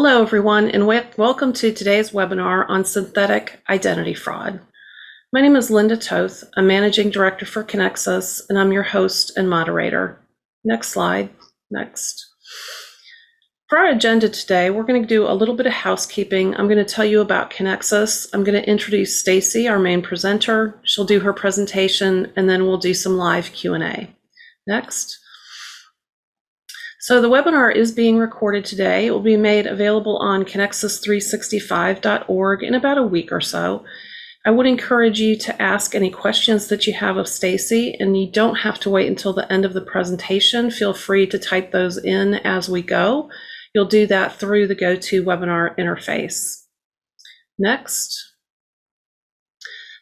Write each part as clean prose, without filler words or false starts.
Hello, everyone, and welcome to today's webinar on synthetic identity fraud. My name is Linda Toth. I'm Managing Director for Conexxus, and I'm your host and moderator. Next slide. Next. For our agenda today, we're going to do a little bit of housekeeping. I'm going to tell you about Conexxus. I'm going to introduce Staci, our main presenter. She'll do her presentation, and then we'll do some live Q&A. Next. So the webinar is being recorded today. It will be made available on Conexxus365.org in about a week or so. I would encourage you to ask any questions that you have of Staci, and you don't have to wait until the end of the presentation. Feel free to type those in as we go. You'll do that through the GoToWebinar interface. Next.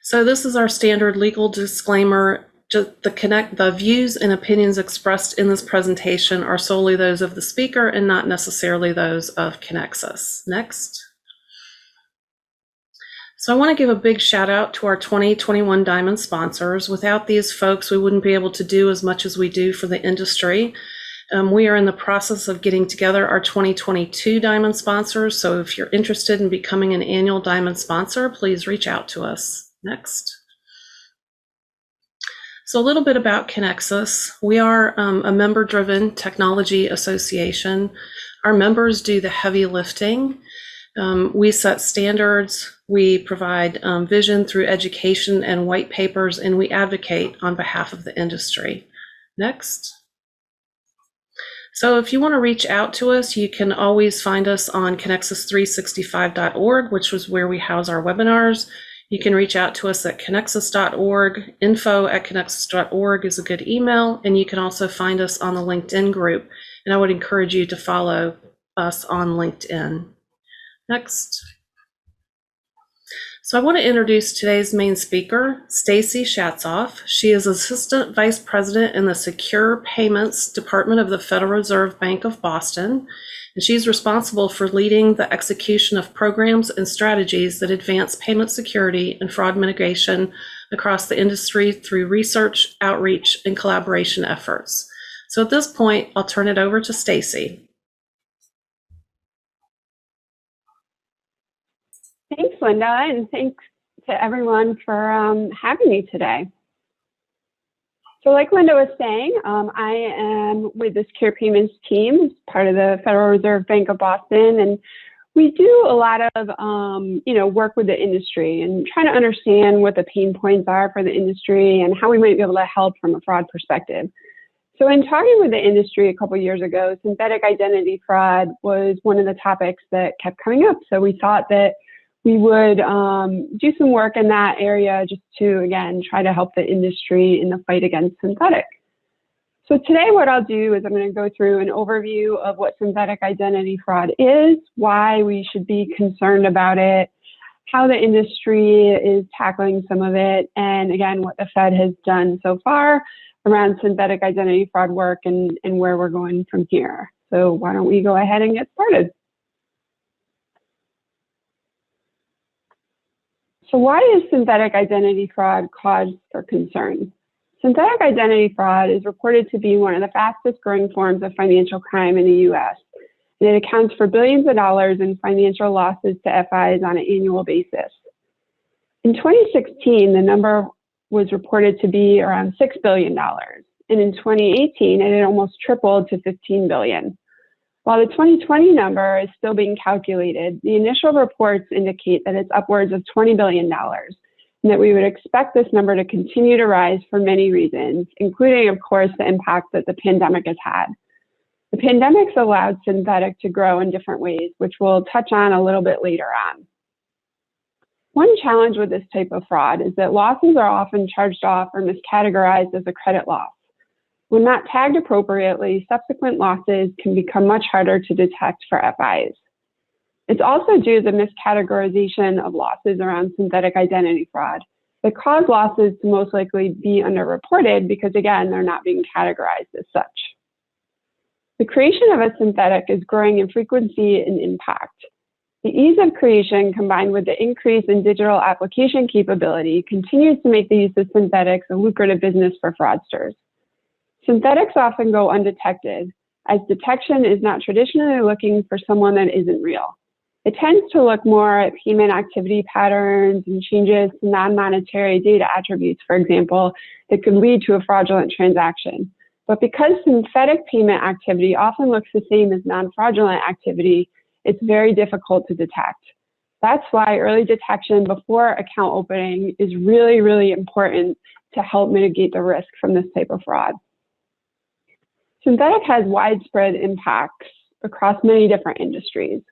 So this is our standard legal disclaimer. The views and opinions expressed in this presentation are solely those of the speaker and not necessarily those of Conexxus. Next. So I want to give a big shout out to our 2021 Diamond sponsors. Without these folks, we wouldn't be able to do as much as we do for the industry. We are in the process of getting together our 2022 Diamond sponsors. So if you're interested in becoming an annual Diamond sponsor, please reach out to us. Next. So a little bit about Conexxus. We are a member-driven technology association. Our members do the heavy lifting. We set standards, we provide vision through education and white papers, and we advocate on behalf of the industry. Next. So if you want to reach out to us, you can always find us on Conexxus365.org, which is where we house our webinars. You can reach out to us at Conexxus.org. Info@Conexxus.org is a good email, and you can also find us on the LinkedIn group. And I would encourage you to follow us on LinkedIn. Next. So I want to introduce today's main speaker, Staci Shatsoff. She is Assistant Vice President in the Secure Payments Department of the Federal Reserve Bank of Boston. And she's responsible for leading the execution of programs and strategies that advance payment security and fraud mitigation across the industry through research, outreach, and collaboration efforts. So at this point, I'll turn it over to Staci. Thanks, Linda, and thanks to everyone for having me today. So like Linda was saying, I am with the Secure Payments team, part of the Federal Reserve Bank of Boston, and we do a lot of work with the industry and trying to understand what the pain points are for the industry and how we might be able to help from a fraud perspective. So in talking with the industry a couple of years ago, synthetic identity fraud was one of the topics that kept coming up. So we thought that we would do some work in that area just to, again, try to help the industry in the fight against synthetic. So today what I'll do is I'm going to go through an overview of what synthetic identity fraud is, why we should be concerned about it, how the industry is tackling some of it, and again, what the Fed has done so far around synthetic identity fraud work and where we're going from here. So why don't we go ahead and get started? So why is synthetic identity fraud cause for concern? Synthetic identity fraud is reported to be one of the fastest growing forms of financial crime in the US, and it accounts for billions of dollars in financial losses to FIs on an annual basis. In 2016, the number was reported to be around $6 billion, and in 2018, it had almost tripled to $15 billion. While the 2020 number is still being calculated, the initial reports indicate that it's upwards of $20 billion, and that we would expect this number to continue to rise for many reasons, including, of course, the impact that the pandemic has had. The pandemic's allowed synthetic to grow in different ways, which we'll touch on a little bit later on. One challenge with this type of fraud is that losses are often charged off or miscategorized as a credit loss. When not tagged appropriately, subsequent losses can become much harder to detect for FIs. It's also due to the miscategorization of losses around synthetic identity fraud that cause losses to most likely be underreported because, again, they're not being categorized as such. The creation of a synthetic is growing in frequency and impact. The ease of creation combined with the increase in digital application capability continues to make the use of synthetics a lucrative business for fraudsters. Synthetics often go undetected, as detection is not traditionally looking for someone that isn't real. It tends to look more at payment activity patterns and changes to non-monetary data attributes, for example, that could lead to a fraudulent transaction. But because synthetic payment activity often looks the same as non-fraudulent activity, it's very difficult to detect. That's why early detection before account opening is really, really important to help mitigate the risk from this type of fraud. Synthetic has widespread impacts across many different industries.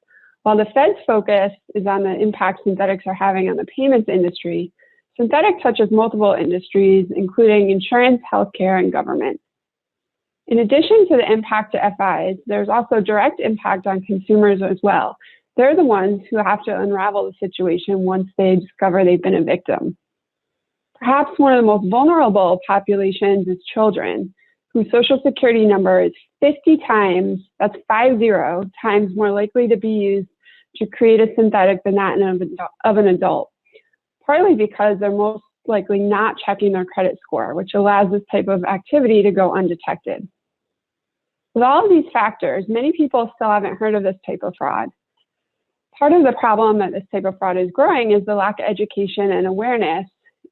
While the Fed's focus is on the impact synthetics are having on the payments industry, synthetic touches multiple industries, including insurance, healthcare, and government. In addition to the impact to FIs, there's also direct impact on consumers as well. They're the ones who have to unravel the situation once they discover they've been a victim. Perhaps one of the most vulnerable populations is children, whose social security number is 50 times, that's 50 times more likely to be used to create a synthetic than that of an adult, partly because they're most likely not checking their credit score, which allows this type of activity to go undetected. With all of these factors, many people still haven't heard of this type of fraud. Part of the problem that this type of fraud is growing is the lack of education and awareness.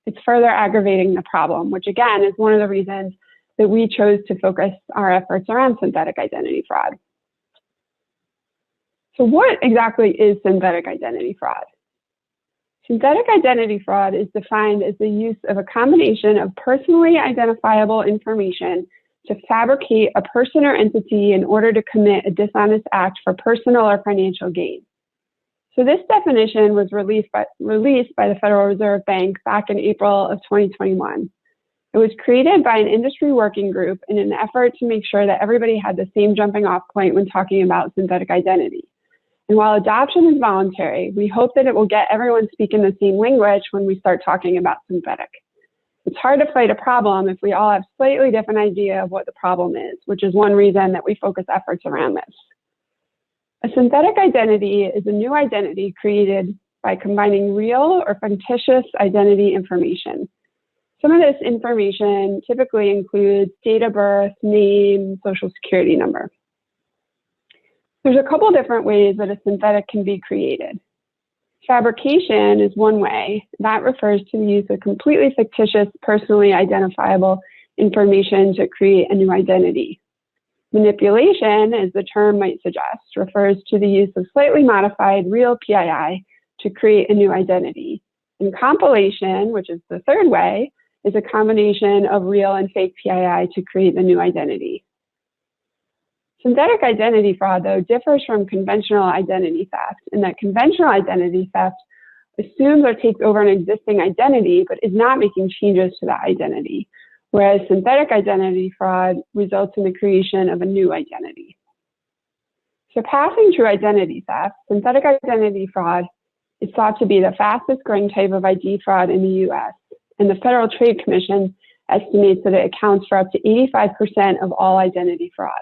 It's further aggravating the problem, which again is one of the reasons that we chose to focus our efforts around synthetic identity fraud. So what exactly is synthetic identity fraud? Synthetic identity fraud is defined as the use of a combination of personally identifiable information to fabricate a person or entity in order to commit a dishonest act for personal or financial gain. So this definition was released by the Federal Reserve Bank back in April of 2021. It was created by an industry working group in an effort to make sure that everybody had the same jumping off point when talking about synthetic identity. And while adoption is voluntary, we hope that it will get everyone speaking the same language when we start talking about synthetic. It's hard to fight a problem if we all have slightly different idea of what the problem is, which is one reason that we focus efforts around this. A synthetic identity is a new identity created by combining real or fictitious identity information. Some of this information typically includes date of birth, name, social security number. There's a couple different ways that a synthetic can be created. Fabrication is one way. That refers to the use of completely fictitious, personally identifiable information to create a new identity. Manipulation, as the term might suggest, refers to the use of slightly modified real PII to create a new identity. And compilation, which is the third way, is a combination of real and fake PII to create the new identity. Synthetic identity fraud, though, differs from conventional identity theft in that conventional identity theft assumes or takes over an existing identity but is not making changes to that identity, whereas synthetic identity fraud results in the creation of a new identity. Surpassing true identity theft, synthetic identity fraud is thought to be the fastest growing type of ID fraud in the US, and the Federal Trade Commission estimates that it accounts for up to 85% of all identity fraud.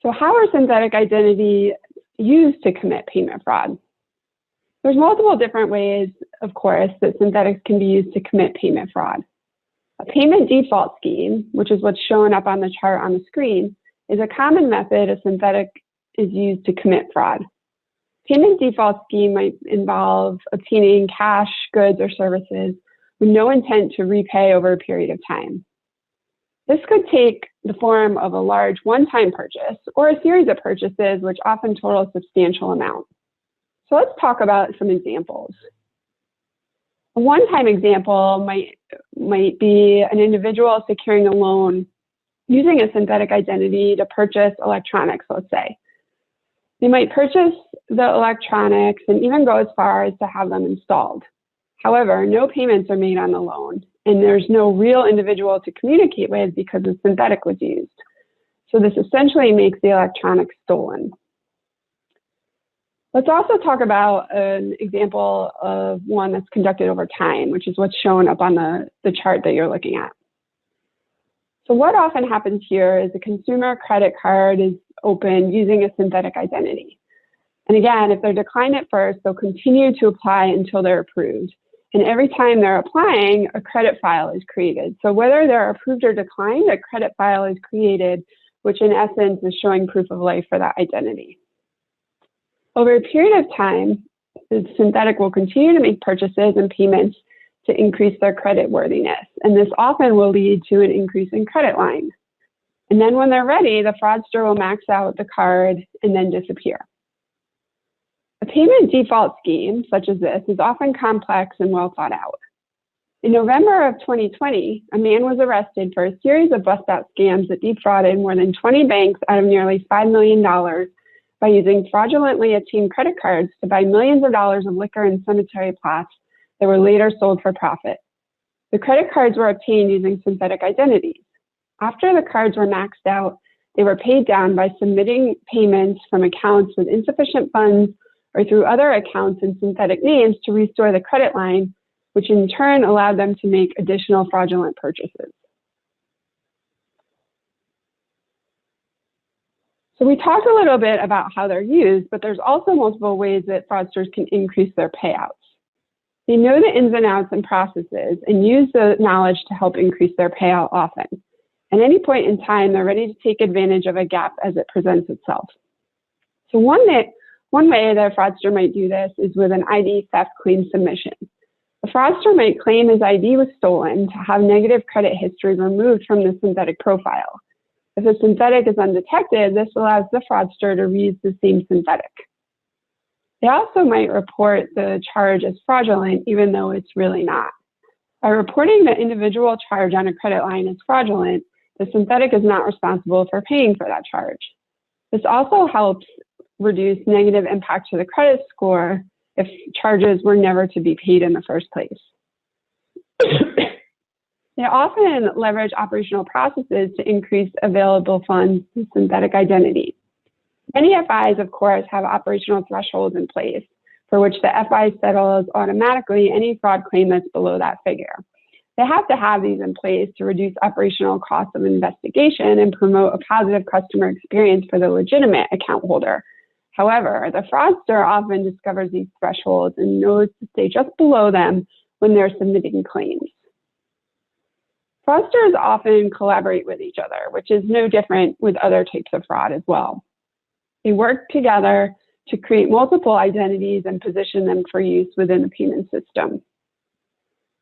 So how are synthetic identity used to commit payment fraud? There's multiple different ways, of course, that synthetics can be used to commit payment fraud. A payment default scheme, which is what's shown up on the chart on the screen, is a common method a synthetic is used to commit fraud. Payment default scheme might involve obtaining cash, goods, or services with no intent to repay over a period of time. This could take the form of a large one-time purchase or a series of purchases which often total a substantial amount. So let's talk about some examples. A one-time example might be an individual securing a loan using a synthetic identity to purchase electronics, let's say. They might purchase the electronics and even go as far as to have them installed. However, no payments are made on the loan, and there's no real individual to communicate with because the synthetic was used. So this essentially makes the electronics stolen. Let's also talk about an example of one that's conducted over time, which is what's shown up on the chart that you're looking at. So what often happens here is a consumer credit card is opened using a synthetic identity. And again, if they're declined at first, they'll continue to apply until they're approved. And every time they're applying, a credit file is created. So whether they're approved or declined, a credit file is created, which in essence is showing proof of life for that identity. Over a period of time, the synthetic will continue to make purchases and payments to increase their credit worthiness. And this often will lead to an increase in credit line. And then when they're ready, the fraudster will max out the card and then disappear. A payment default scheme, such as this, is often complex and well thought out. In November of 2020, a man was arrested for a series of bust-out scams that defrauded more than 20 banks out of nearly $5 million by using fraudulently obtained credit cards to buy millions of dollars of liquor and cemetery plots that were later sold for profit. The credit cards were obtained using synthetic identities. After the cards were maxed out, they were paid down by submitting payments from accounts with insufficient funds or through other accounts and synthetic names to restore the credit line, which in turn allowed them to make additional fraudulent purchases. So we talked a little bit about how they're used, but there's also multiple ways that fraudsters can increase their payouts. They know the ins and outs and processes and use the knowledge to help increase their payout often. At any point in time, they're ready to take advantage of a gap as it presents itself. So one way that a fraudster might do this is with an ID theft claim submission. A fraudster might claim his ID was stolen to have negative credit history removed from the synthetic profile. If the synthetic is undetected, this allows the fraudster to reuse the same synthetic. They also might report the charge as fraudulent, even though it's really not. By reporting the individual charge on a credit line as fraudulent, the synthetic is not responsible for paying for that charge. This also helps reduce negative impact to the credit score if charges were never to be paid in the first place. They often leverage operational processes to increase available funds to synthetic identity. Many FIs, of course, have operational thresholds in place for which the FI settles automatically any fraud claim that's below that figure. They have to have these in place to reduce operational costs of investigation and promote a positive customer experience for the legitimate account holder. However, the fraudster often discovers these thresholds and knows to stay just below them when they're submitting claims. Fraudsters often collaborate with each other, which is no different with other types of fraud as well. They work together to create multiple identities and position them for use within the payment system.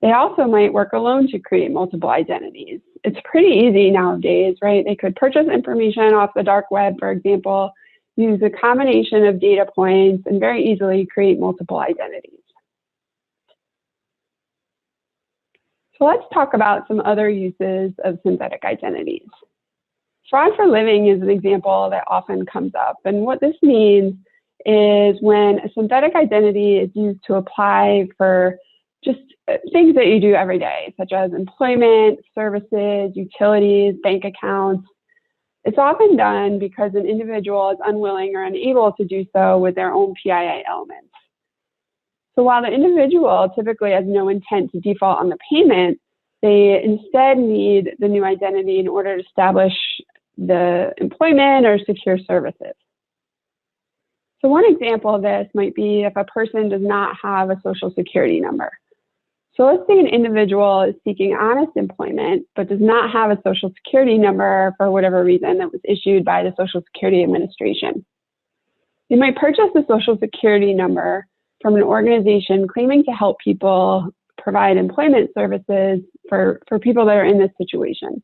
They also might work alone to create multiple identities. It's pretty easy nowadays, right? They could purchase information off the dark web, for example, use a combination of data points, and very easily create multiple identities. So let's talk about some other uses of synthetic identities. Fraud for living is an example that often comes up. And what this means is when a synthetic identity is used to apply for just things that you do every day, such as employment, services, utilities, bank accounts. It's often done because an individual is unwilling or unable to do so with their own PII elements. So while the individual typically has no intent to default on the payment, they instead need the new identity in order to establish the employment or secure services. So one example of this might be if a person does not have a social security number. So let's say an individual is seeking honest employment, but does not have a social security number for whatever reason that was issued by the Social Security Administration. They might purchase a social security number from an organization claiming to help people provide employment services for people that are in this situation.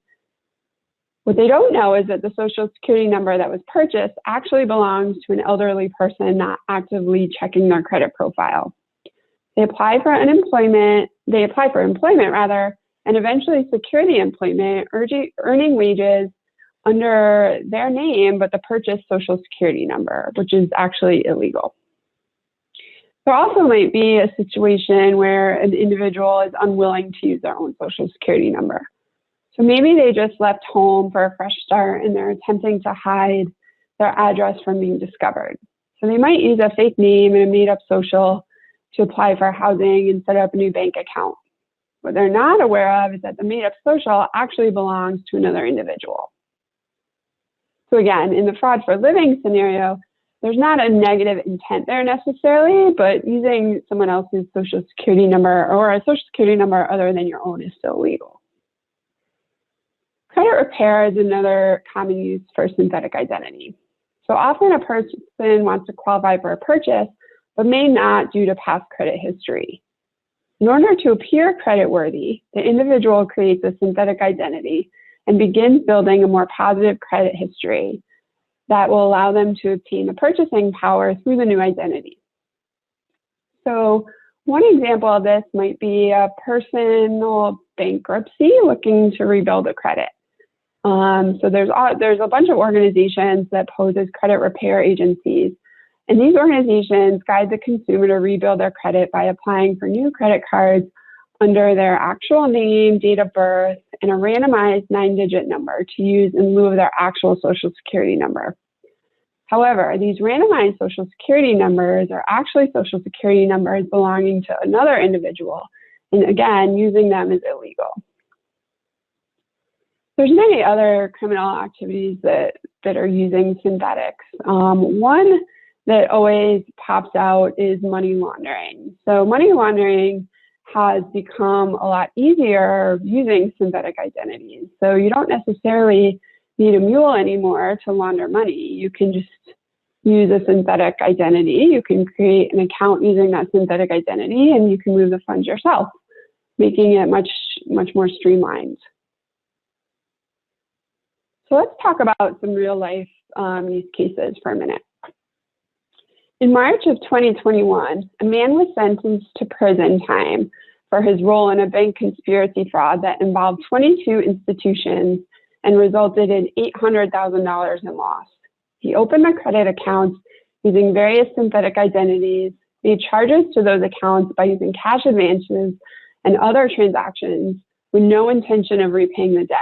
What they don't know is that the social security number that was purchased actually belongs to an elderly person not actively checking their credit profile. They apply for employment rather, and eventually secure the employment, earning wages under their name, but the purchased social security number, which is actually illegal. There also might be a situation where an individual is unwilling to use their own social security number. So maybe they just left home for a fresh start and they're attempting to hide their address from being discovered. So they might use a fake name and a made-up social to apply for housing and set up a new bank account. What they're not aware of is that the made-up social actually belongs to another individual. So again, in the fraud for living scenario, there's not a negative intent there necessarily, but using someone else's social security number or a social security number other than your own is still legal. Credit repair is another common use for synthetic identity. So often a person wants to qualify for a purchase, but may not due to past credit history. In order to appear creditworthy, the individual creates a synthetic identity and begins building a more positive credit history that will allow them to obtain the purchasing power through the new identity. So one example of this might be a personal bankruptcy looking to rebuild a credit. So there's a bunch of organizations that pose as credit repair agencies, and these organizations guide the consumer to rebuild their credit by applying for new credit cards under their actual name, date of birth, and a randomized 9-digit number to use in lieu of their actual social security number. However, these randomized social security numbers are actually social security numbers belonging to another individual, and again, using them is illegal. There's many other criminal activities that are using synthetics. One that always pops out is money laundering. So money laundering has become a lot easier using synthetic identities. So you don't necessarily need a mule anymore to launder money. You can just use a synthetic identity. You can create an account using that synthetic identity, and you can move the funds yourself, making it much more streamlined. So let's talk about some real life use cases for a minute. In March of 2021, a man was sentenced to prison time for his role in a bank conspiracy fraud that involved 22 institutions and resulted in $800,000 in loss. He opened the credit accounts using various synthetic identities, made charges to those accounts by using cash advances and other transactions with no intention of repaying the debt.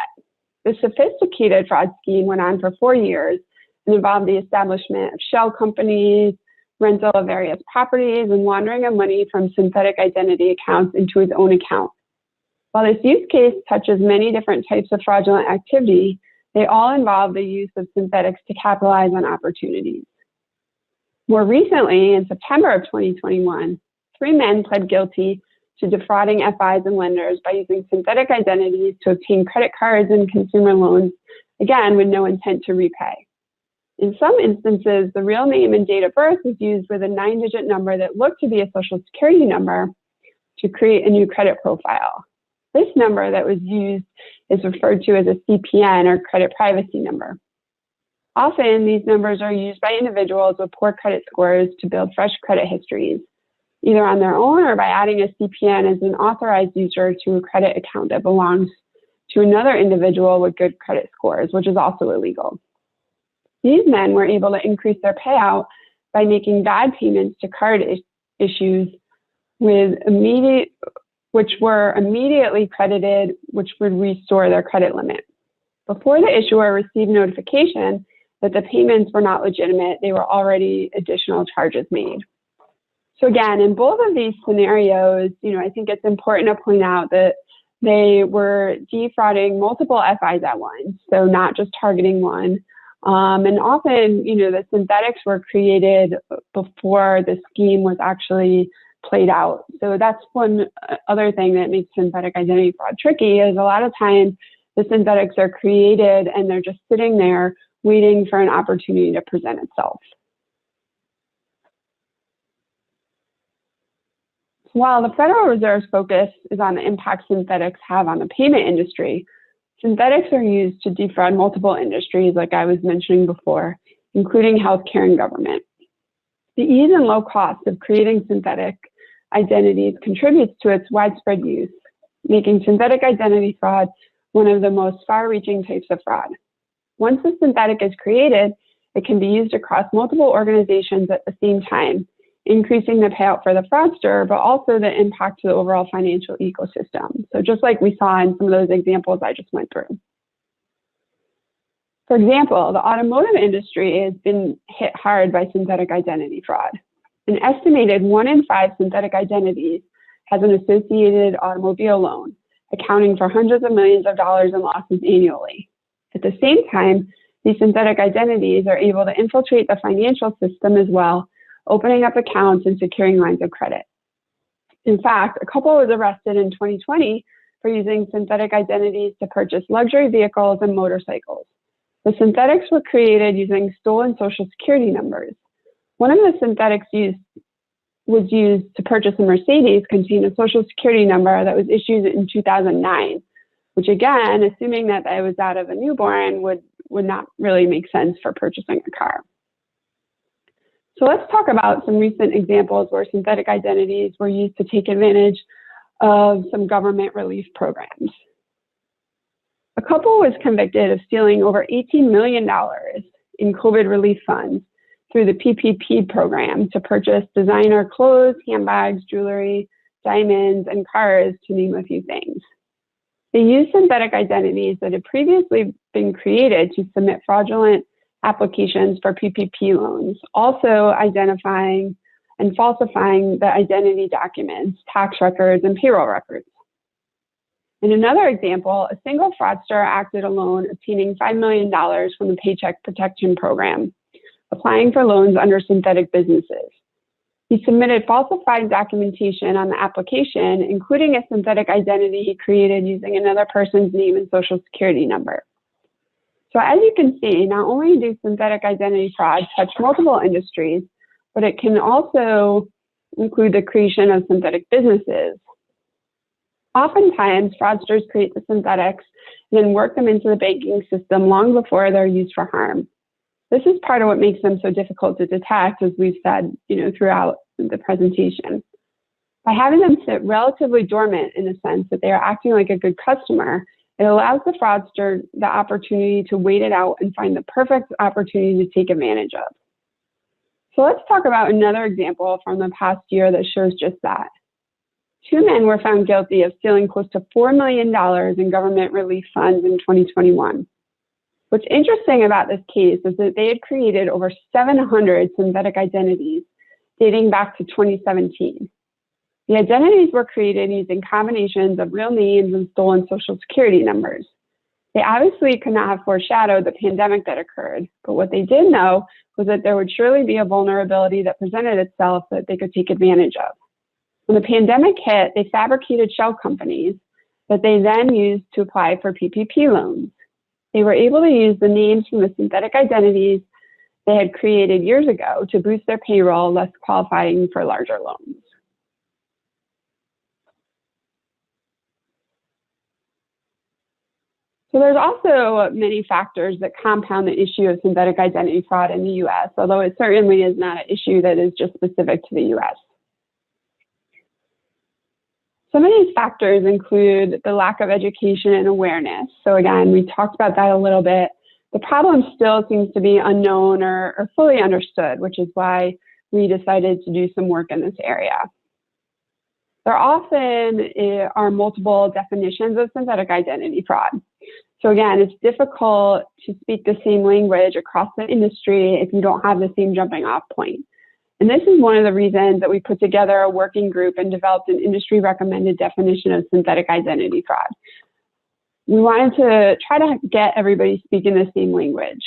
This sophisticated fraud scheme went on for 4 years and involved the establishment of shell companies, rental of various properties, and laundering of money from synthetic identity accounts into his own account. While this use case touches many different types of fraudulent activity, they all involve the use of synthetics to capitalize on opportunities. More recently, in September of 2021, 3 men pled guilty to defrauding FIs and lenders by using synthetic identities to obtain credit cards and consumer loans, again, with no intent to repay. In some instances, the real name and date of birth was used with a 9-digit number that looked to be a social security number to create a new credit profile. This number that was used is referred to as a CPN, or credit privacy number. Often, these numbers are used by individuals with poor credit scores to build fresh credit histories, either on their own or by adding a CPN as an authorized user to a credit account that belongs to another individual with good credit scores, which is also illegal. These men were able to increase their payout by making bad payments to card issues which were immediately credited, which would restore their credit limit. Before the issuer received notification that the payments were not legitimate, they were already additional charges made. So again, in both of these scenarios, I think it's important to point out that they were defrauding multiple FIs at once, so not just targeting one. And often, the synthetics were created before the scheme was actually played out. So that's one other thing that makes synthetic identity fraud tricky, is a lot of times the synthetics are created and they're just sitting there waiting for an opportunity to present itself. While the Federal Reserve's focus is on the impact synthetics have on the payment industry, synthetics are used to defraud multiple industries, like I was mentioning before, including healthcare and government. The ease and low cost of creating synthetic identities contributes to its widespread use, making synthetic identity fraud one of the most far-reaching types of fraud. Once the synthetic is created, it can be used across multiple organizations at the same time, increasing the payout for the fraudster, but also the impact to the overall financial ecosystem. So just like we saw in some of those examples I just went through. For example, the automotive industry has been hit hard by synthetic identity fraud. An estimated 1 in 5 synthetic identities has an associated automobile loan, accounting for hundreds of millions of dollars in losses annually. At the same time, These synthetic identities are able to infiltrate the financial system as well, opening up accounts and securing lines of credit. In fact, a couple was arrested in 2020 for using synthetic identities to purchase luxury vehicles and motorcycles. The synthetics were created using stolen social security numbers. One of the synthetics was used to purchase a Mercedes contained a social security number that was issued in 2009, which again, assuming that I was out of a newborn, would not really make sense for purchasing a car. So let's talk about some recent examples where synthetic identities were used to take advantage of some government relief programs. A couple was convicted of stealing over $18 million in COVID relief funds through the PPP program to purchase designer clothes, handbags, jewelry, diamonds, and cars, to name a few things. They used synthetic identities that had previously been created to submit fraudulent applications for PPP loans, also identifying and falsifying the identity documents, tax records, and payroll records. In another example, a single fraudster acted alone, obtaining $5 million from the Paycheck Protection Program, applying for loans under synthetic businesses. He submitted falsified documentation on the application, including a synthetic identity he created using another person's name and social security number. So as you can see, not only do synthetic identity fraud touch multiple industries, but it can also include the creation of synthetic businesses. Oftentimes, fraudsters create the synthetics and then work them into the banking system long before they're used for harm. This is part of what makes them so difficult to detect, as we've said, throughout the presentation. By having them sit relatively dormant in the sense that they are acting like a good customer, it allows the fraudster the opportunity to wait it out and find the perfect opportunity to take advantage of. So let's talk about another example from the past year that shows just that. 2 men were found guilty of stealing close to $4 million in government relief funds in 2021. What's interesting about this case is that they had created over 700 synthetic identities dating back to 2017. The identities were created using combinations of real names and stolen social security numbers. They obviously could not have foreshadowed the pandemic that occurred, but what they did know was that there would surely be a vulnerability that presented itself that they could take advantage of. When the pandemic hit, they fabricated shell companies that they then used to apply for PPP loans. They were able to use the names from the synthetic identities they had created years ago to boost their payroll, thus qualifying for larger loans. So there's also many factors that compound the issue of synthetic identity fraud in the U.S., although it certainly is not an issue that is just specific to the U.S. Some of these factors include the lack of education and awareness. So again, we talked about that a little bit. The problem still seems to be unknown or fully understood, which is why we decided to do some work in this area. There often are multiple definitions of synthetic identity fraud. So again, it's difficult to speak the same language across the industry if you don't have the same jumping off point. And this is one of the reasons that we put together a working group and developed an industry recommended definition of synthetic identity fraud. We wanted to try to get everybody speaking the same language.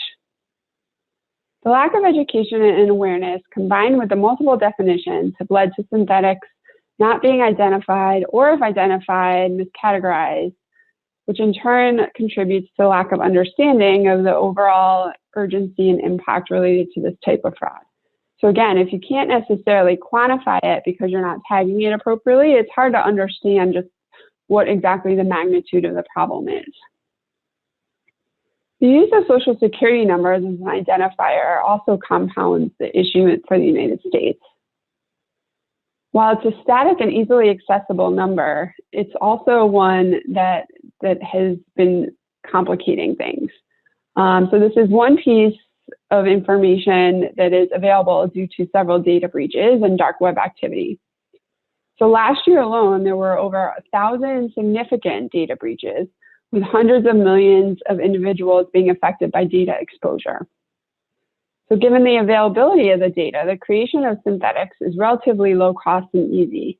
The lack of education and awareness combined with the multiple definitions have led to synthetics not being identified, or if identified, miscategorized, which in turn contributes to the lack of understanding of the overall urgency and impact related to this type of fraud. So again, if you can't necessarily quantify it because you're not tagging it appropriately, it's hard to understand just what exactly the magnitude of the problem is. The use of social security numbers as an identifier also compounds the issue for the United States. While it's a static and easily accessible number, it's also one that has been complicating things. So this is one piece of information that is available due to several data breaches and dark web activity. So last year alone, there were over 1,000 significant data breaches, with hundreds of millions of individuals being affected by data exposure. So given the availability of the data, the creation of synthetics is relatively low cost and easy.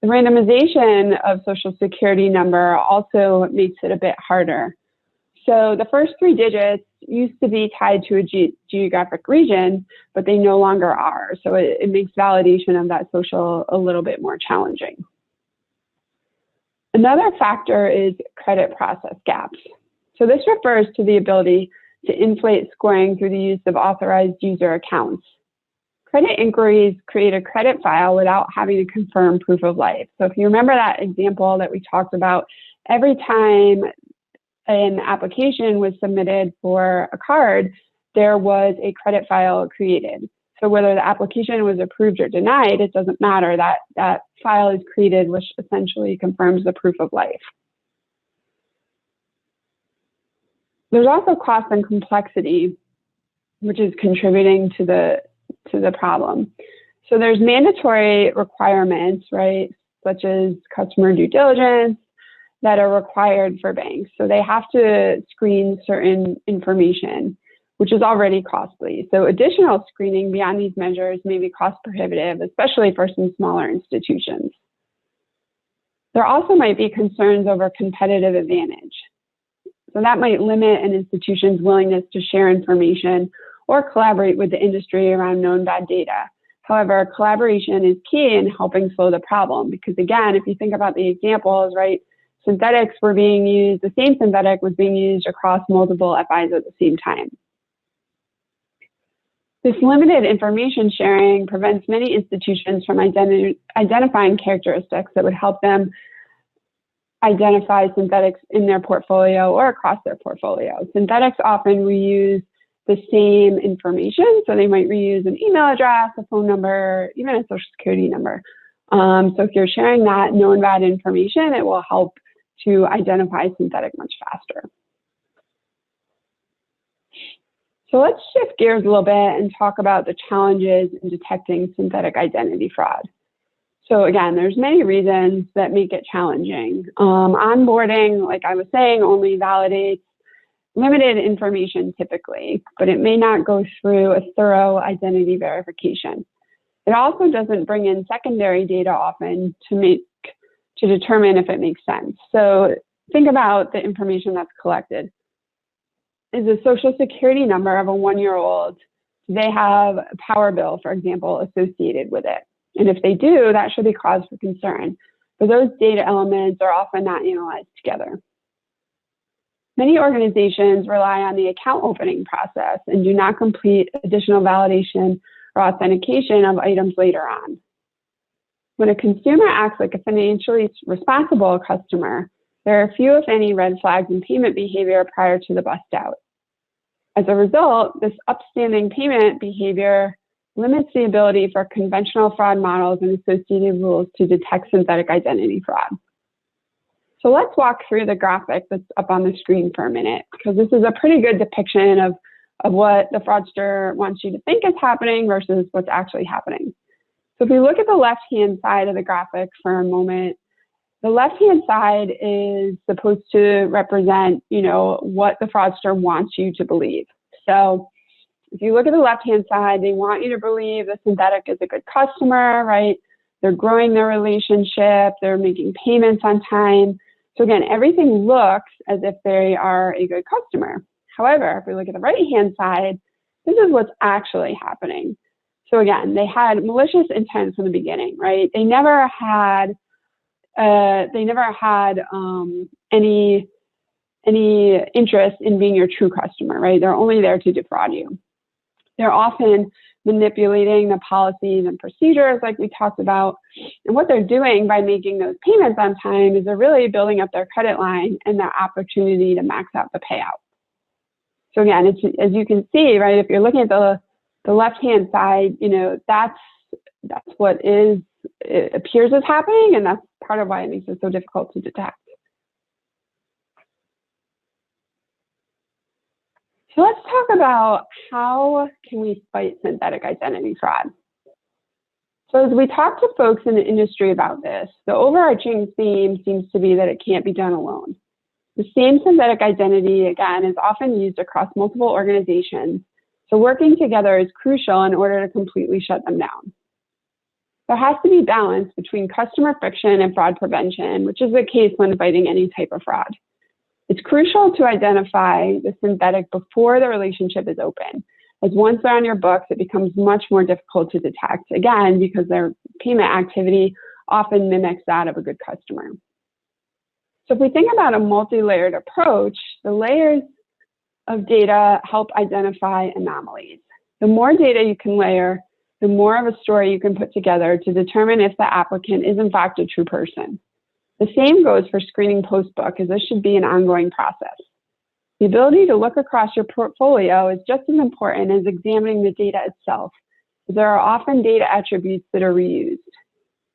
The randomization of social security number also makes it a bit harder. So the first 3 digits used to be tied to a geographic region, but they no longer are. So it makes validation of that social a little bit more challenging. Another factor is credit process gaps. So this refers to the ability to inflate scoring through the use of authorized user accounts. Credit inquiries create a credit file without having to confirm proof of life. So if you remember that example that we talked about, every time an application was submitted for a card, there was a credit file created. So whether the application was approved or denied, it doesn't matter. That file is created, which essentially confirms the proof of life. There's also cost and complexity, which is contributing to the problem. So there's mandatory requirements, right, such as customer due diligence, that are required for banks. So they have to screen certain information, which is already costly. So additional screening beyond these measures may be cost prohibitive, especially for some smaller institutions. There also might be concerns over competitive advantage. So that might limit an institution's willingness to share information or collaborate with the industry around known bad data. However, collaboration is key in helping slow the problem because, again, if you think about the examples, right, synthetics were being used, the same synthetic was being used across multiple FIs at the same time. This limited information sharing prevents many institutions from identifying characteristics that would help them identify synthetics in their portfolio or across their portfolio. Synthetics often reuse the same information, so they might reuse an email address, a phone number, even a social security number. So if you're sharing that known bad information, it will help to identify synthetic much faster. So let's shift gears a little bit and talk about the challenges in detecting synthetic identity fraud. So again, there's many reasons that make it challenging. Onboarding, like I was saying, only validates limited information typically, but it may not go through a thorough identity verification. It also doesn't bring in secondary data often to determine if it makes sense. So think about the information that's collected. Is a social security number of a 1-year-old, do they have a power bill, for example, associated with it? And if they do, that should be cause for concern. But those data elements are often not analyzed together. Many organizations rely on the account opening process and do not complete additional validation or authentication of items later on. When a consumer acts like a financially responsible customer, there are few, if any, red flags in payment behavior prior to the bust out. As a result, this upstanding payment behavior limits the ability for conventional fraud models and associated rules to detect synthetic identity fraud. So let's walk through the graphic that's up on the screen for a minute, because this is a pretty good depiction of what the fraudster wants you to think is happening versus what's actually happening. So if we look at the left-hand side of the graphic for a moment, the left-hand side is supposed to represent, what the fraudster wants you to believe. So if you look at the left-hand side, they want you to believe the synthetic is a good customer, right? They're growing their relationship, they're making payments on time. So again, everything looks as if they are a good customer. However, if we look at the right-hand side, this is what's actually happening. So again, they had malicious intent from the beginning, right? They never had any interest in being your true customer, right? They're only there to defraud you. They're often manipulating the policies and procedures like we talked about. And what they're doing by making those payments on time is they're really building up their credit line and their opportunity to max out the payout. So again, it's, as you can see, right, if you're looking at the left-hand side, that's what it appears as happening, and that's part of why it makes it so difficult to detect. So let's talk about how can we fight synthetic identity fraud. So as we talk to folks in the industry about this, the overarching theme seems to be that it can't be done alone. The same synthetic identity, again, is often used across multiple organizations, so working together is crucial in order to completely shut them down. There has to be balance between customer friction and fraud prevention, which is the case when fighting any type of fraud. It's crucial to identify the synthetic before the relationship is open, as once they're on your books, it becomes much more difficult to detect, again, because their payment activity often mimics that of a good customer. So if we think about a multi-layered approach, the layers of data help identify anomalies. The more data you can layer, the more of a story you can put together to determine if the applicant is in fact a true person. The same goes for screening post-book, as this should be an ongoing process. The ability to look across your portfolio is just as important as examining the data itself, as there are often data attributes that are reused.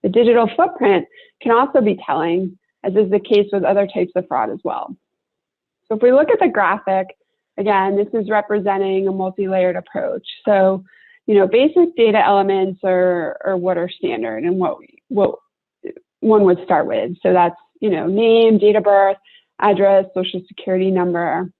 The digital footprint can also be telling, as is the case with other types of fraud as well. So if we look at the graphic, again, this is representing a multi-layered approach. So, basic data elements are what are standard and what one would start with. So that's, name, date of birth, address, social security number.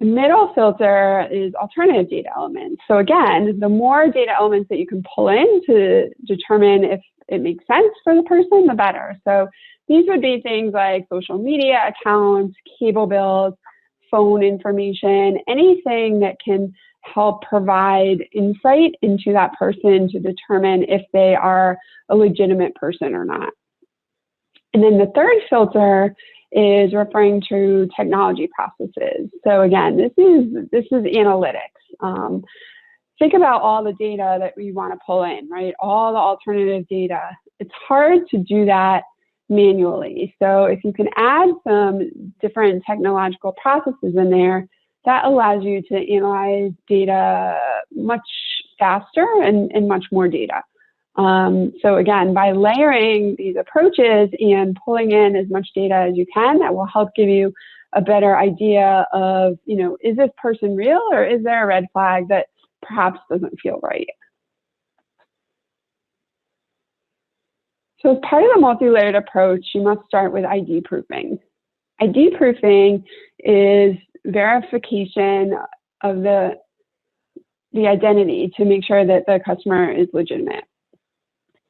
The middle filter is alternative data elements. So again, the more data elements that you can pull in to determine if it makes sense for the person, the better. So these would be things like social media accounts, cable bills, phone information, anything that can help provide insight into that person to determine if they are a legitimate person or not. And then the third filter is referring to technology processes. So again, this is analytics. Think about all the data that we want to pull in, right? All the alternative data. It's hard to do that manually. So if you can add some different technological processes in there, that allows you to analyze data much faster and much more data. So again, by layering these approaches and pulling in as much data as you can, that will help give you a better idea of, is this person real, or is there a red flag that perhaps doesn't feel right? So as part of the multi-layered approach, you must start with ID proofing. ID proofing is verification of the identity to make sure that the customer is legitimate.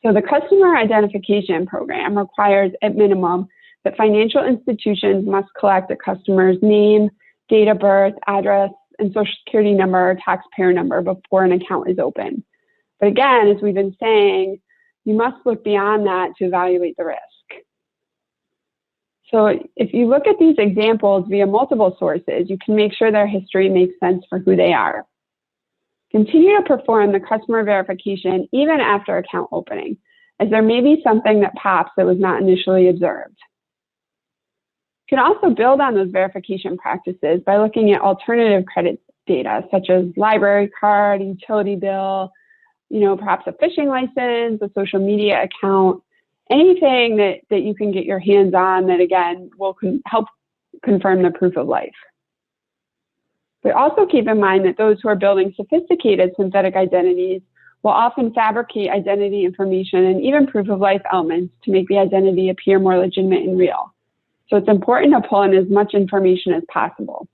So the customer identification program requires, at minimum, that financial institutions must collect a customer's name, date of birth, address, and social security number or taxpayer number before an account is open. But again, as we've been saying, you must look beyond that to evaluate the risk. So if you look at these examples via multiple sources, you can make sure their history makes sense for who they are. Continue to perform the customer verification even after account opening, as there may be something that pops that was not initially observed. You can also build on those verification practices by looking at alternative credit data, such as library card, utility bill, perhaps a phishing license, a social media account, anything that you can get your hands on that, again, will help confirm the proof of life. But also keep in mind that those who are building sophisticated synthetic identities will often fabricate identity information and even proof of life elements to make the identity appear more legitimate and real. So it's important to pull in as much information as possible.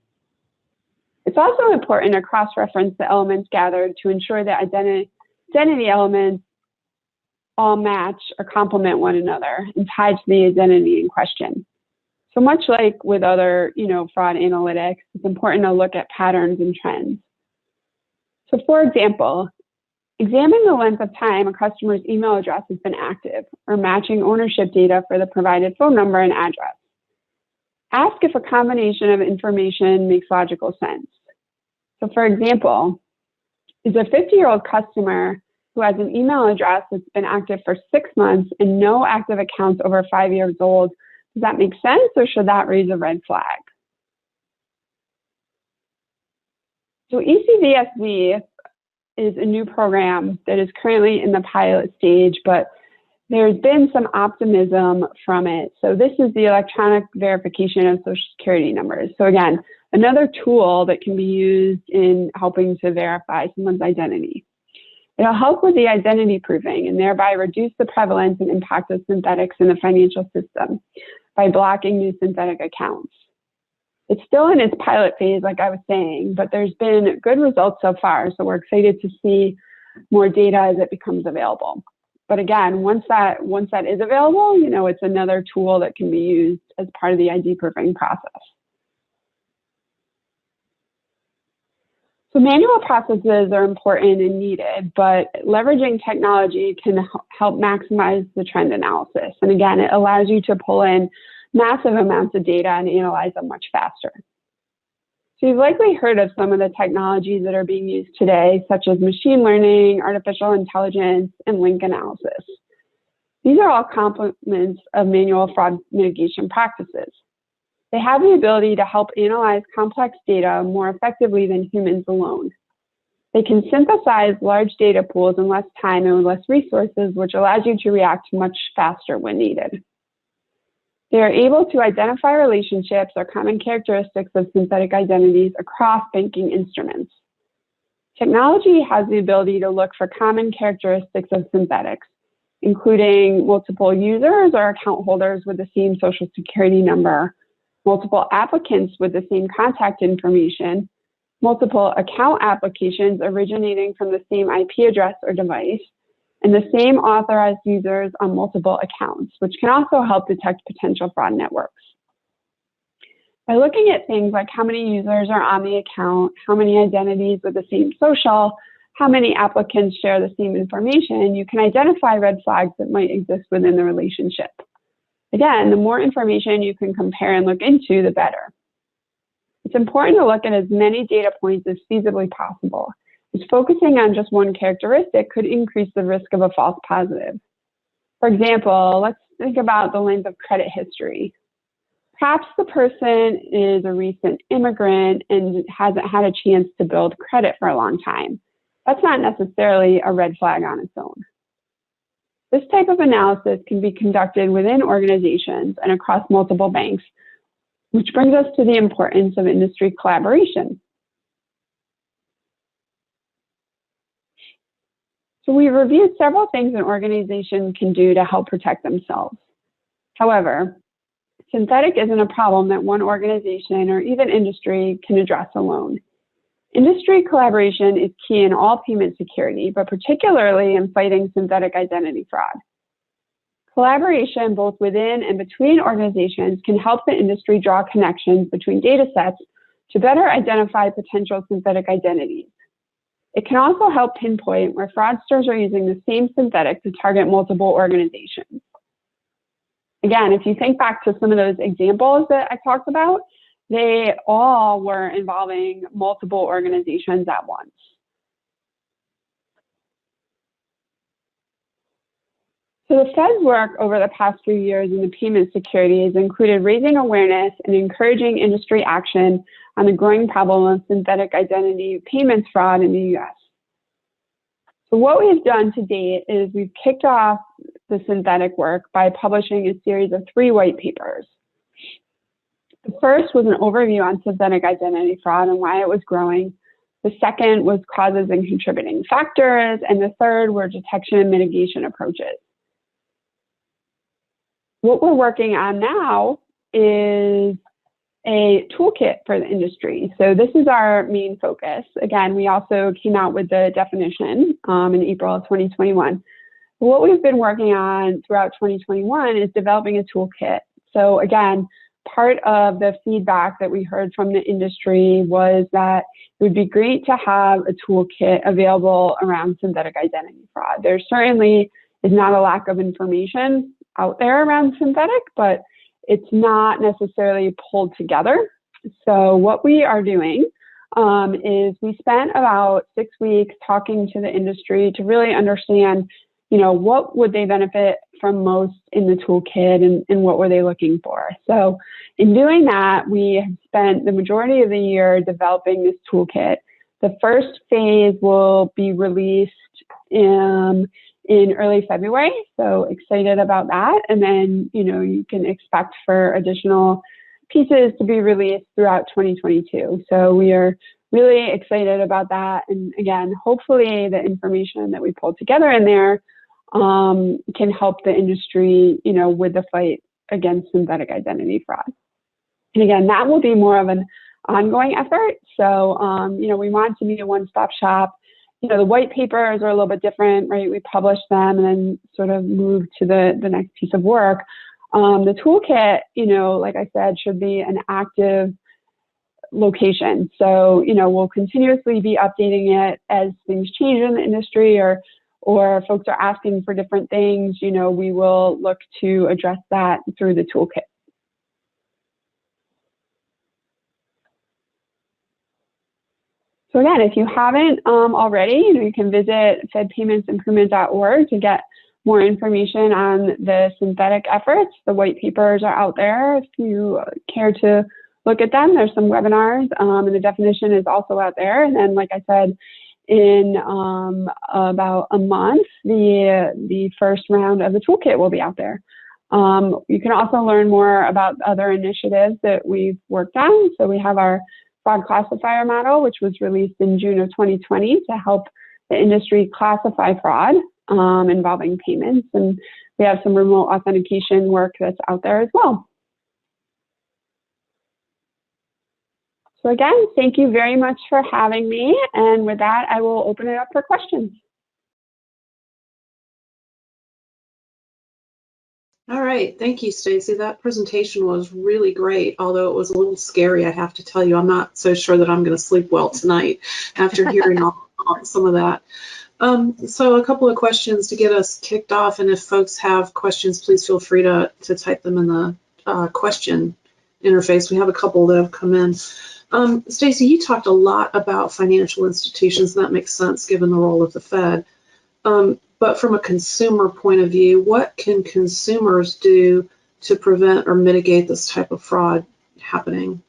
It's also important to cross-reference the elements gathered to ensure that identity elements all match or complement one another and tie to the identity in question. So much like with other, fraud analytics, it's important to look at patterns and trends. So for example, examine the length of time a customer's email address has been active, or matching ownership data for the provided phone number and address. Ask if a combination of information makes logical sense. So for example, is a 50-year-old customer who has an email address that's been active for 6 months and no active accounts over 5 years old, does that make sense, or should that raise a red flag? So ECVSV is a new program that is currently in the pilot stage, but there's been some optimism from it. So this is the electronic verification of social security numbers. So again, another tool that can be used in helping to verify someone's identity. It'll help with the identity proofing and thereby reduce the prevalence and impact of synthetics in the financial system by blocking new synthetic accounts. It's still in its pilot phase, like I was saying, but there's been good results so far, so we're excited to see more data as it becomes available. But again, once that is available, it's another tool that can be used as part of the ID proofing process. So manual processes are important and needed, but leveraging technology can help maximize the trend analysis. And again, it allows you to pull in massive amounts of data and analyze them much faster. So you've likely heard of some of the technologies that are being used today, such as machine learning, artificial intelligence, and link analysis. These are all complements of manual fraud mitigation practices. They have the ability to help analyze complex data more effectively than humans alone. They can synthesize large data pools in less time and with less resources, which allows you to react much faster when needed. They are able to identify relationships or common characteristics of synthetic identities across banking instruments. Technology has the ability to look for common characteristics of synthetics, including multiple users or account holders with the same social security number, multiple applicants with the same contact information, multiple account applications originating from the same IP address or device, and the same authorized users on multiple accounts, which can also help detect potential fraud networks. By looking at things like how many users are on the account, how many identities with the same social, how many applicants share the same information, you can identify red flags that might exist within the relationship. Again, the more information you can compare and look into, the better. It's important to look at as many data points as feasibly possible, as focusing on just one characteristic could increase the risk of a false positive. For example, let's think about the length of credit history. Perhaps the person is a recent immigrant and hasn't had a chance to build credit for a long time. That's not necessarily a red flag on its own. This type of analysis can be conducted within organizations and across multiple banks, which brings us to the importance of industry collaboration. So we've reviewed several things an organization can do to help protect themselves. However, synthetic isn't a problem that one organization or even industry can address alone. Industry collaboration is key in all payment security, but particularly in fighting synthetic identity fraud. Collaboration both within and between organizations can help the industry draw connections between data sets to better identify potential synthetic identities. It can also help pinpoint where fraudsters are using the same synthetic to target multiple organizations. Again, if you think back to some of those examples that I talked about, they all were involving multiple organizations at once. So the Fed's work over the past few years in the payment security has included raising awareness and encouraging industry action on the growing problem of synthetic identity payments fraud in the US. So what we've done to date is we've kicked off the synthetic work by publishing a series of 3 white papers. The first was an overview on synthetic identity fraud and why it was growing. The second was causes and contributing factors, and the third were detection and mitigation approaches. What we're working on now is a toolkit for the industry. So this is our main focus. Again, we also came out with the definition in April of 2021. What we've been working on throughout 2021 is developing a toolkit. So again, part of the feedback that we heard from the industry was that it would be great to have a toolkit available around synthetic identity fraud. There certainly is not a lack of information out there around synthetic, but it's not necessarily pulled together. So what we are doing is we spent about 6 weeks talking to the industry to really understand, what would they benefit from most in the toolkit and what were they looking for. So in doing that, we have spent the majority of the year developing this toolkit. The first phase will be released in early February, so excited about that. And then, you can expect for additional pieces to be released throughout 2022. So we are really excited about that. And again, hopefully the information that we pulled together in there can help the industry, with the fight against synthetic identity fraud. And again, that will be more of an ongoing effort. So, we want to be a one-stop shop. The white papers are a little bit different, right? We publish them and then sort of move to the next piece of work. The toolkit, like I said, should be an active location. So, we'll continuously be updating it as things change in the industry or folks are asking for different things. We will look to address that through the toolkit. So again, if you haven't already, you can visit fedpaymentsimprovement.org to get more information on the synthetic efforts. The white papers are out there if you care to look at them. There's some webinars, and the definition is also out there. And then, like I said, in about a month, the first round of the toolkit will be out there. You can also learn more about other initiatives that we've worked on. So we have our fraud classifier model, which was released in June of 2020 to help the industry classify fraud involving payments. And we have some remote authentication work that's out there as well. So again, thank you very much for having me. And with that, I will open it up for questions. All right, thank you, Staci. That presentation was really great, although it was a little scary, I have to tell you. I'm not so sure that I'm going to sleep well tonight after hearing some of that. So a couple of questions to get us kicked off, and if folks have questions, please feel free to type them in the question interface. We have a couple that have come in. Staci, you talked a lot about financial institutions, and that makes sense given the role of the Fed. But from a consumer point of view, what can consumers do to prevent or mitigate this type of fraud happening?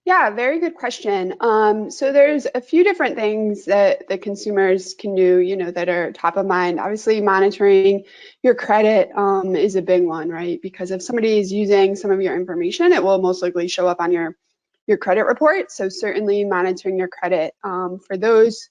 Yeah, very good question. So there's a few different things that the consumers can do, that are top of mind. Obviously, monitoring your credit is a big one, right? Because if somebody is using some of your information, it will most likely show up on your credit report. So certainly monitoring your credit. For those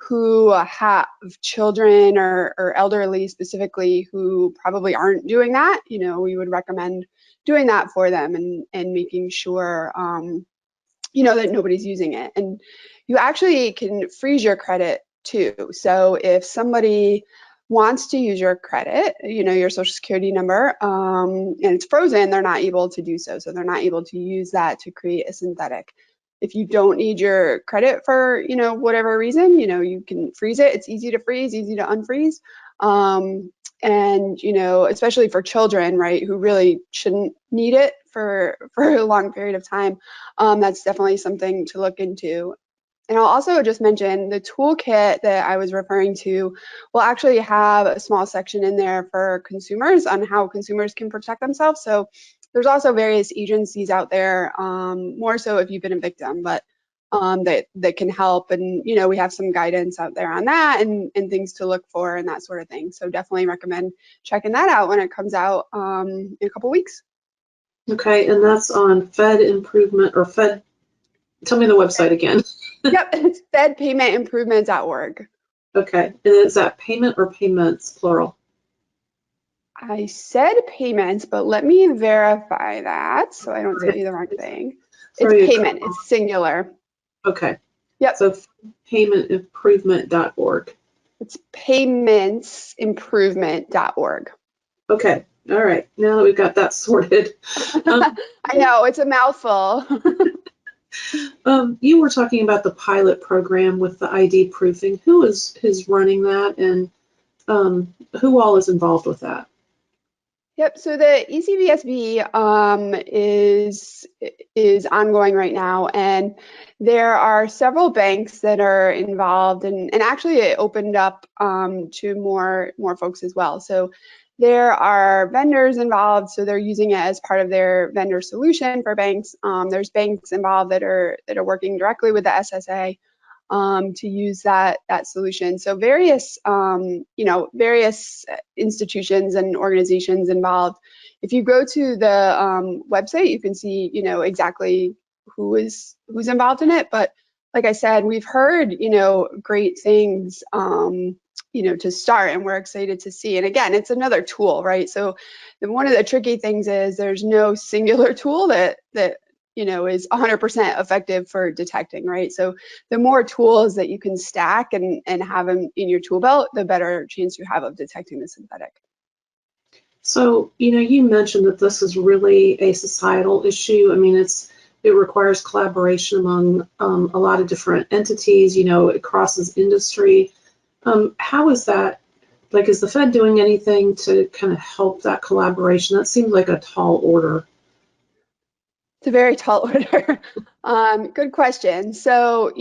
who have children or elderly specifically who probably aren't doing that, we would recommend doing that for them and making sure that nobody's using it. And you actually can freeze your credit too. So if somebody wants to use your credit, your social security number, and it's frozen, they're not able to do so. So they're not able to use that to create a synthetic. If you don't need your credit for, whatever reason, you can freeze it. It's easy to freeze, easy to unfreeze. And, especially for children, right, who really shouldn't need it for a long period of time, that's definitely something to look into. And I'll also just mention the toolkit that I was referring to will actually have a small section in there for consumers on how consumers can protect themselves. So there's also various agencies out there, more so if you've been a victim, but that can help. And, we have some guidance out there on that and things to look for and that sort of thing. So definitely recommend checking that out when it comes out in a couple weeks. Okay, and that's on Fed Improvement or Fed, tell me the website again. Yep, it's fedpaymentsimprovement.org. Okay, and is that payment or payments, plural? I said payments, but let me verify that so I don't tell you the wrong thing. It's payment, it's singular. Okay. Yep. So paymentsimprovement.org. It's paymentsimprovement.org. Okay. All right. Now that we've got that sorted. I know, it's a mouthful. You were talking about the pilot program with the ID proofing. Who is running that, and who all is involved with that? Yep, so the ECBSB is ongoing right now, and there are several banks that are involved, and actually it opened up to more folks as well. So there are vendors involved, so they're using it as part of their vendor solution for banks. There's banks involved that are working directly with the SSA to use that solution. So various various institutions and organizations involved. If you go to the website, you can see exactly who's involved in it. But like I said, we've heard great things to start, and we're excited to see. And again, it's another tool, right? So one of the tricky things is there's no singular tool that is 100% effective for detecting, right? So the more tools that you can stack and have them in your tool belt, the better chance you have of detecting the synthetic. So, you mentioned that this is really a societal issue. I mean, it's it requires collaboration among a lot of different entities. It crosses industry. How is that? Like, is the Fed doing anything to kind of help that collaboration? That seems like a tall order. It's a very tall order. Good question. So,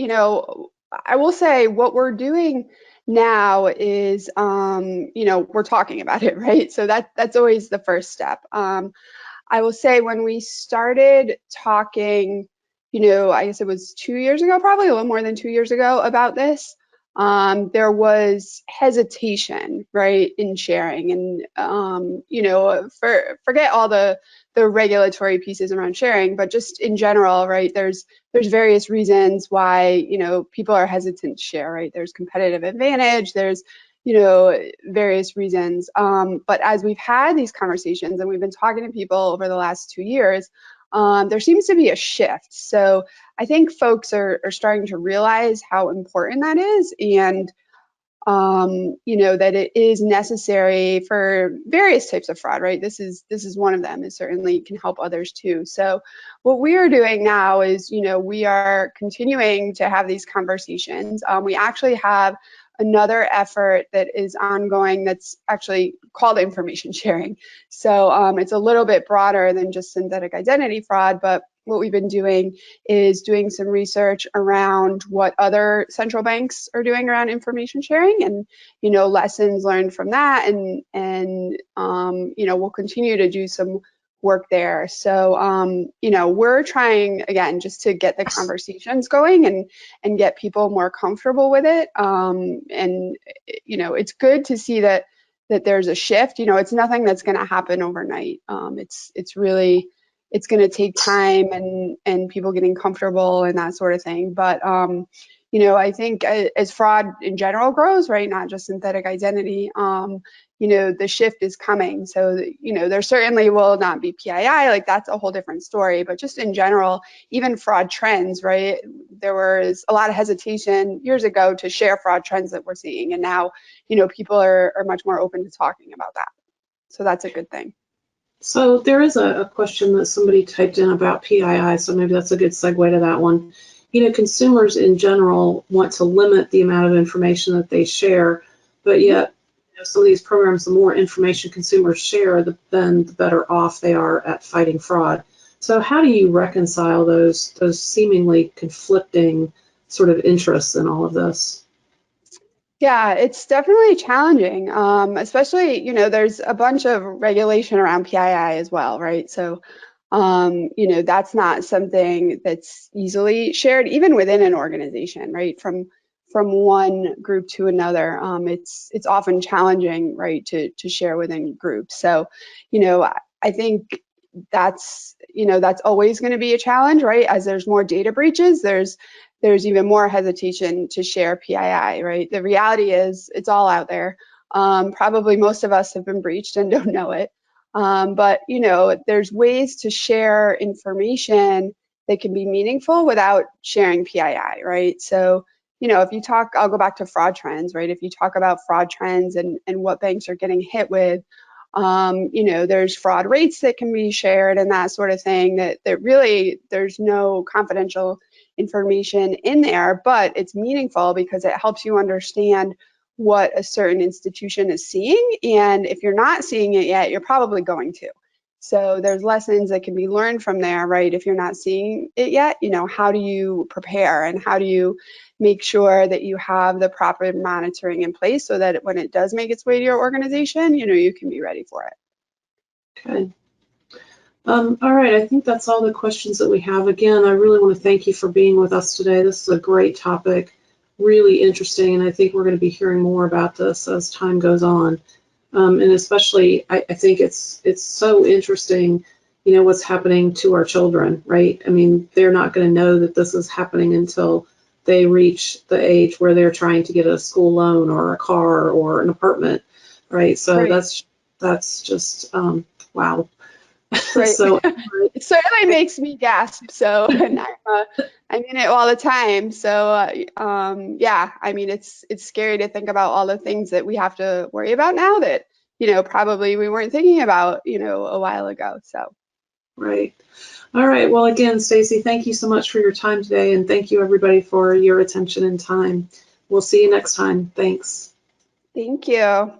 I will say what we're doing now is, we're talking about it, right? So that's always the first step. I will say when we started talking, I guess it was 2 years ago, probably a little more than 2 years ago about this, there was hesitation, right, in sharing. And, forget all the regulatory pieces around sharing, but just in general, right, there's various reasons why, people are hesitant to share, right? There's competitive advantage, there's various reasons. But as we've had these conversations and we've been talking to people over the last 2 years, there seems to be a shift. So I think folks are starting to realize how important that is, and that it is necessary for various types of fraud, right? This is one of them. It certainly can help others too. So what we are doing now is, we are continuing to have these conversations. We actually have another effort that is ongoing that's actually called information sharing. So it's a little bit broader than just synthetic identity fraud, but what we've been doing is doing some research around what other central banks are doing around information sharing, and lessons learned from that, and we'll continue to do some work there. So we're trying again just to get the conversations going and get people more comfortable with it. And it's good to see that there's a shift. It's nothing that's going to happen overnight. It's really, it's going to take time and people getting comfortable and that sort of thing. But I think as fraud in general grows, right, not just synthetic identity, the shift is coming. So there certainly will not be PII, like that's a whole different story. But just in general, even fraud trends, right? There was a lot of hesitation years ago to share fraud trends that we're seeing, and now people are much more open to talking about that. So that's a good thing. So there is a question that somebody typed in about PII, so maybe that's a good segue to that one. Consumers in general want to limit the amount of information that they share, but yet some of these programs, the more information consumers share, then the better off they are at fighting fraud. So how do you reconcile those seemingly conflicting sort of interests in all of this? Yeah, it's definitely challenging, especially, there's a bunch of regulation around PII as well, right? So, that's not something that's easily shared, even within an organization, right? From one group to another, it's often challenging, right, to share within groups. So, I think that's always going to be a challenge, right? As there's more data breaches, there's even more hesitation to share PII, right? The reality is it's all out there. Probably most of us have been breached and don't know it. But there's ways to share information that can be meaningful without sharing PII, right? So, if you talk, I'll go back to fraud trends, right? If you talk about fraud trends and what banks are getting hit with, there's fraud rates that can be shared and that sort of thing, that really there's no confidential information in there, but it's meaningful because it helps you understand what a certain institution is seeing. And if you're not seeing it yet, you're probably going to. So there's lessons that can be learned from there, right? If you're not seeing it yet, how do you prepare and how do you make sure that you have the proper monitoring in place so that when it does make its way to your organization, you can be ready for it. Okay. All right, I think that's all the questions that we have. Again, I really want to thank you for being with us today. This is a great topic, really interesting, and I think we're going to be hearing more about this as time goes on. And especially, I think it's so interesting, what's happening to our children, right? I mean, they're not going to know that this is happening until they reach the age where they're trying to get a school loan or a car or an apartment, right? So right. that's just wow. Right. So it certainly makes me gasp. So, and I mean it all the time. So, yeah, I mean, it's scary to think about all the things that we have to worry about now that, probably we weren't thinking about, a while ago. So. Right. All right. Well, again, Staci, thank you so much for your time today, and thank you everybody for your attention and time. We'll see you next time. Thanks. Thank you.